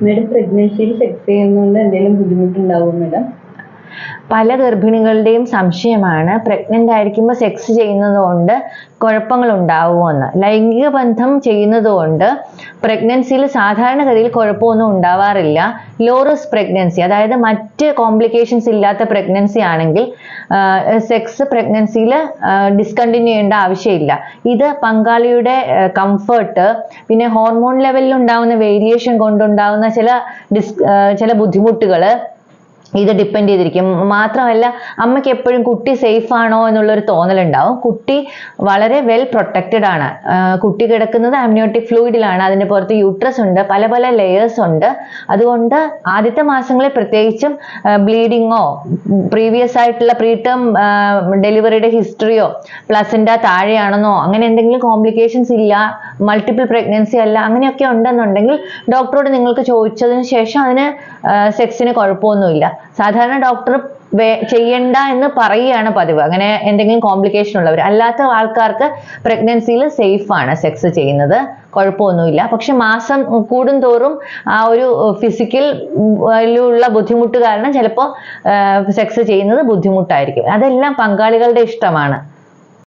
Madam പ്രഗ്നൻസിയിൽ sex ചെയ്യുന്നതുകൊണ്ട് എന്തെങ്കിലും ബുദ്ധിമുട്ടുണ്ടാവുമോ madam? പല ഗർഭിണികളുടെയും സംശയമാണ് പ്രഗ്നന്റ് ആയിരിക്കുമ്പോൾ സെക്സ് ചെയ്യുന്നത് കൊണ്ട് കുഴപ്പങ്ങൾ ഉണ്ടാവുമെന്ന്. ലൈംഗിക ബന്ധം ചെയ്യുന്നത് കൊണ്ട് പ്രഗ്നൻസിയിൽ സാധാരണഗതിയിൽ കുഴപ്പമൊന്നും ഉണ്ടാവാറില്ല. ലോ റിസ്ക് പ്രഗ്നൻസി, അതായത് മറ്റ് കോംപ്ലിക്കേഷൻസ് ഇല്ലാത്ത പ്രഗ്നൻസി ആണെങ്കിൽ സെക്സ് പ്രഗ്നൻസിയിൽ ഡിസ്കണ്ടിന്യൂ ചെയ്യേണ്ട ആവശ്യമില്ല. ഇത് പങ്കാളിയുടെ കംഫർട്ട്, പിന്നെ ഹോർമോൺ ലെവലിൽ ഉണ്ടാവുന്ന വേരിയേഷൻ കൊണ്ടുണ്ടാവുന്ന ചില ബുദ്ധിമുട്ടുകൾ ഇത് ഡിപ്പെൻഡ് ചെയ്തിരിക്കും. മാത്രമല്ല അമ്മയ്ക്ക് എപ്പോഴും കുട്ടി സേഫ് ആണോ എന്നുള്ളൊരു തോന്നലുണ്ടാവും. കുട്ടി വളരെ വെൽ പ്രൊട്ടക്റ്റഡ് ആണ്. കുട്ടി കിടക്കുന്നത് അമ്നിയോട്ടിക് ഫ്ലൂയിഡിലാണ്, അതിൻ്റെ പുറത്ത് യൂട്രസ് ഉണ്ട്, പല പല ലെയേഴ്സ് ഉണ്ട്. അതുകൊണ്ട് ആദ്യത്തെ മാസങ്ങളിൽ പ്രത്യേകിച്ചും ബ്ലീഡിങ്ങോ പ്രീവിയസ് ആയിട്ടുള്ള പ്രീടേം ഡെലിവറിയുടെ ഹിസ്റ്ററിയോ പ്ലസൻ്റ താഴെയാണെന്നോ അങ്ങനെ എന്തെങ്കിലും കോംപ്ലിക്കേഷൻസ് ഇല്ല, മൾട്ടിപ്പിൾ പ്രഗ്നൻസി അല്ല, അങ്ങനെയൊക്കെ ഉണ്ടെന്നുണ്ടെങ്കിൽ ഡോക്ടറോട് നിങ്ങൾക്ക് ചോദിച്ചതിന് ശേഷം അതിന് സെക്സിന് കുഴപ്പമൊന്നുമില്ല. സാധാരണ ഡോക്ടർ ചെയ്യണ്ട എന്ന് പറയുകയാണ് പതിവ്, അങ്ങനെ എന്തെങ്കിലും കോംപ്ലിക്കേഷൻ ഉള്ളവർ. അല്ലാത്ത ആൾക്കാർക്ക് പ്രഗ്നൻസിയിൽ സേഫ് ആണ് സെക്സ് ചെയ്യുന്നത്, കുഴപ്പമൊന്നുമില്ല. പക്ഷെ മാസം കൂടുന്തോറും ആ ഒരു ഫിസിക്കലുള്ള ബുദ്ധിമുട്ട് കാരണം ചിലപ്പോൾ സെക്സ് ചെയ്യുന്നത് ബുദ്ധിമുട്ടായിരിക്കും. അതെല്ലാം പങ്കാളികളുടെ ഇഷ്ടമാണ്.